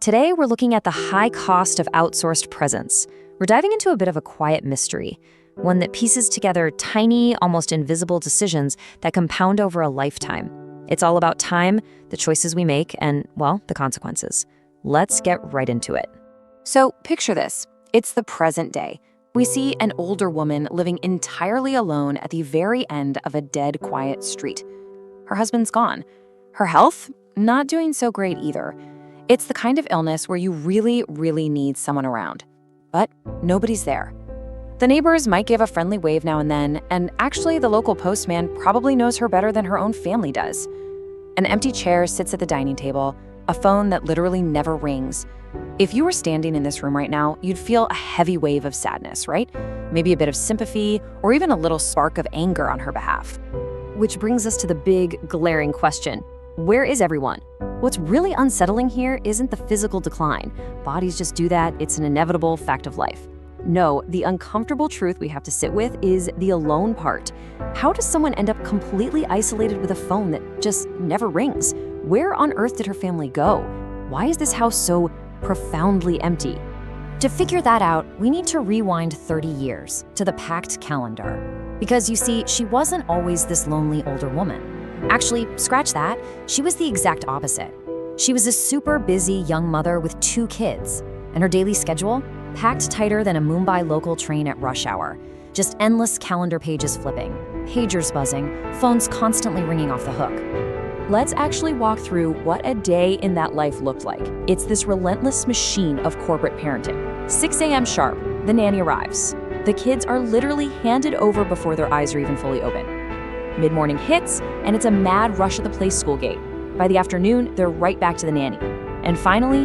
Today, we're looking at the high cost of outsourced presence. We're diving into a bit of a quiet mystery, one that pieces together tiny, almost invisible decisions that compound over a lifetime. It's all about time, the choices we make, and, well, the consequences. Let's get right into it. So picture this. It's the present day. We see an older woman living entirely alone at the very end of a dead, quiet street. Her husband's gone. Her health? Not doing so great either. It's the kind of illness where you really, really need someone around. But nobody's there. The neighbors might give a friendly wave now and then, and actually the local postman probably knows her better than her own family does. An empty chair sits at the dining table, a phone that literally never rings. If you were standing in this room right now, you'd feel a heavy wave of sadness, right? Maybe a bit of sympathy, or even a little spark of anger on her behalf. Which brings us to the big, glaring question. Where is everyone? What's really unsettling here isn't the physical decline. Bodies just do that. It's an inevitable fact of life. No, the uncomfortable truth we have to sit with is the alone part. How does someone end up completely isolated with a phone that just never rings? Where on earth did her family go? Why is this house so profoundly empty? To figure that out, we need to rewind 30 years to the packed calendar. Because you see, she wasn't always this lonely older woman. Actually, scratch that, she was the exact opposite. She was a super busy young mother with 2 kids, and her daily schedule? Packed tighter than a Mumbai local train at rush hour. Just endless calendar pages flipping, pagers buzzing, phones constantly ringing off the hook. Let's actually walk through what a day in that life looked like. It's this relentless machine of corporate parenting. 6 a.m. sharp, the nanny arrives. The kids are literally handed over before their eyes are even fully open. Mid-morning hits, and it's a mad rush at the Playschool gate. By the afternoon, they're right back to the nanny. And finally,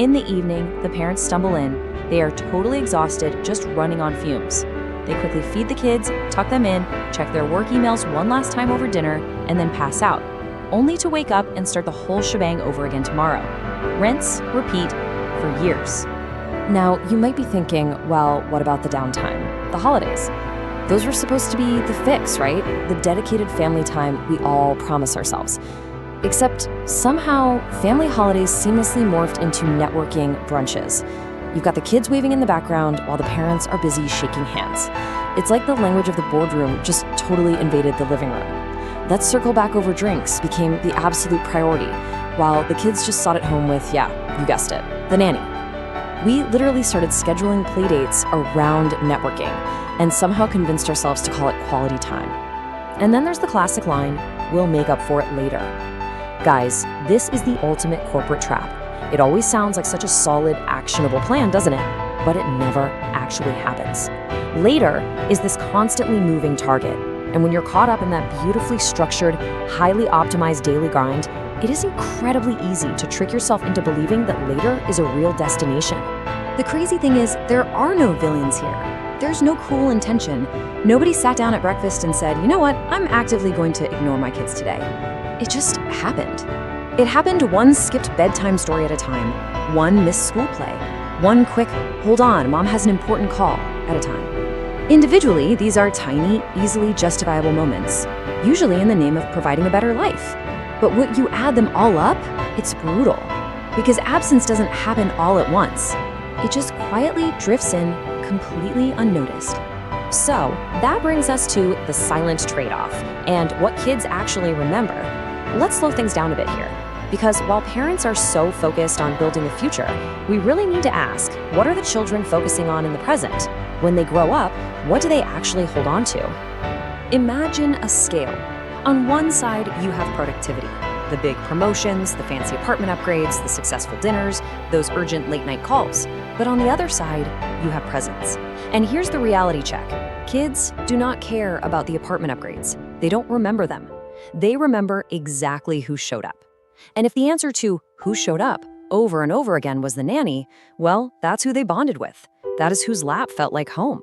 in the evening, the parents stumble in. They are totally exhausted, just running on fumes. They quickly feed the kids, tuck them in, check their work emails one last time over dinner, and then pass out, only to wake up and start the whole shebang over again tomorrow. Rinse, repeat, for years. Now, you might be thinking, well, what about the downtime? The holidays? Those were supposed to be the fix, right? The dedicated family time we all promise ourselves. Except somehow, family holidays seamlessly morphed into networking brunches. You've got the kids waving in the background while the parents are busy shaking hands. It's like the language of the boardroom just totally invaded the living room. Let's circle back over drinks became the absolute priority, while the kids just sat at home with, yeah, you guessed it, the nanny. We literally started scheduling playdates around networking and somehow convinced ourselves to call it quality time. And then there's the classic line, we'll make up for it later. Guys, this is the ultimate corporate trap. It always sounds like such a solid, actionable plan, doesn't it? But it never actually happens. Later is this constantly moving target. And when you're caught up in that beautifully structured, highly optimized daily grind, it is incredibly easy to trick yourself into believing that later is a real destination. The crazy thing is, there are no villains here. There's no cruel intention. Nobody sat down at breakfast and said, you know what, I'm actively going to ignore my kids today. It just happened. It happened one skipped bedtime story at a time, one missed school play, one quick, hold on, mom has an important call at a time. Individually, these are tiny, easily justifiable moments, usually in the name of providing a better life. But when you add them all up, it's brutal. Because absence doesn't happen all at once. It just quietly drifts in, completely unnoticed. So that brings us to the silent trade-off and what kids actually remember. Let's slow things down a bit here. Because while parents are so focused on building a future, we really need to ask, what are the children focusing on in the present? When they grow up, what do they actually hold on to? Imagine a scale. On one side, you have productivity. The big promotions, the fancy apartment upgrades, the successful dinners, those urgent late-night calls. But on the other side, you have presence. And here's the reality check. Kids do not care about the apartment upgrades. They don't remember them. They remember exactly who showed up. And if the answer to who showed up over and over again was the nanny, well, that's who they bonded with. That is whose lap felt like home.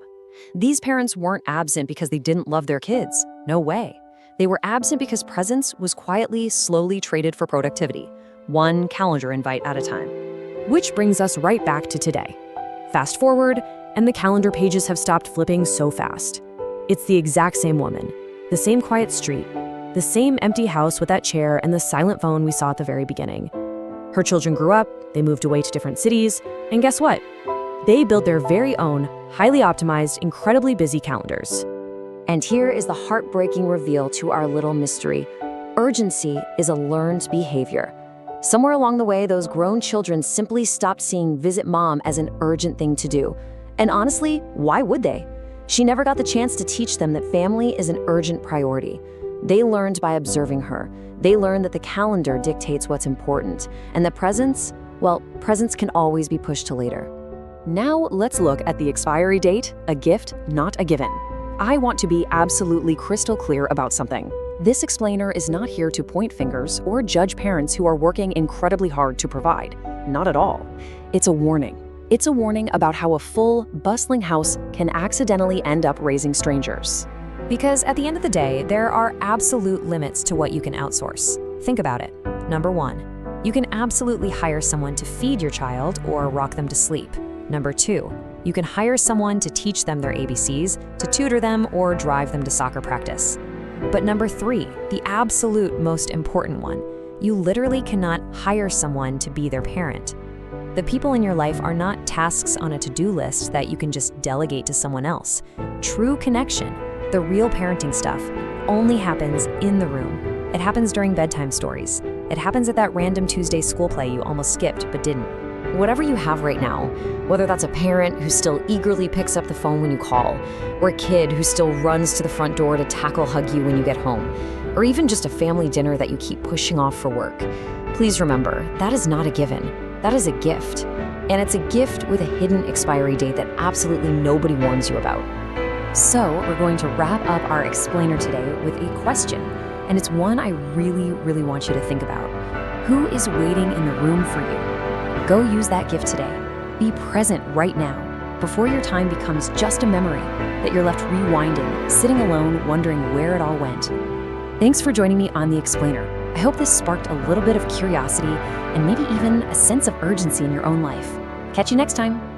These parents weren't absent because they didn't love their kids. No way. They were absent because presence was quietly, slowly traded for productivity, one calendar invite at a time. Which brings us right back to today. Fast forward, and the calendar pages have stopped flipping so fast. It's the exact same woman, the same quiet street, the same empty house with that chair and the silent phone we saw at the very beginning. Her children grew up, They moved away to different cities, and guess what? They built their very own, highly optimized, incredibly busy calendars. And here is the heartbreaking reveal to our little mystery. Urgency is a learned behavior. Somewhere along the way, those grown children simply stopped seeing visit mom as an urgent thing to do. And honestly, why would they? She never got the chance to teach them that family is an urgent priority. They learned by observing her. They learned that the calendar dictates what's important, and that presents, well, presents can always be pushed to later. Now let's look at the expiry date, a gift, not a given. I want to be absolutely crystal clear about something. This explainer is not here to point fingers or judge parents who are working incredibly hard to provide. Not at all. It's a warning. It's a warning about how a full, bustling house can accidentally end up raising strangers. Because at the end of the day, there are absolute limits to what you can outsource. Think about it. Number 1, you can absolutely hire someone to feed your child or rock them to sleep. Number 2, you can hire someone to teach them their ABCs, to tutor them, or drive them to soccer practice. But number 3, the absolute most important one, you literally cannot hire someone to be their parent. The people in your life are not tasks on a to-do list that you can just delegate to someone else. True connection, the real parenting stuff, only happens in the room. It happens during bedtime stories. It happens at that random Tuesday school play you almost skipped but didn't. Whatever you have right now, whether that's a parent who still eagerly picks up the phone when you call, or a kid who still runs to the front door to tackle hug you when you get home, or even just a family dinner that you keep pushing off for work, please remember, that is not a given. That is a gift. And it's a gift with a hidden expiry date that absolutely nobody warns you about. So we're going to wrap up our explainer today with a question, and it's one I really want you to think about. Who is waiting in the room for you? Go use that gift today. Be present right now, before your time becomes just a memory that you're left rewinding, sitting alone, wondering where it all went. Thanks for joining me on The Explainer. I hope this sparked a little bit of curiosity and maybe even a sense of urgency in your own life. Catch you next time.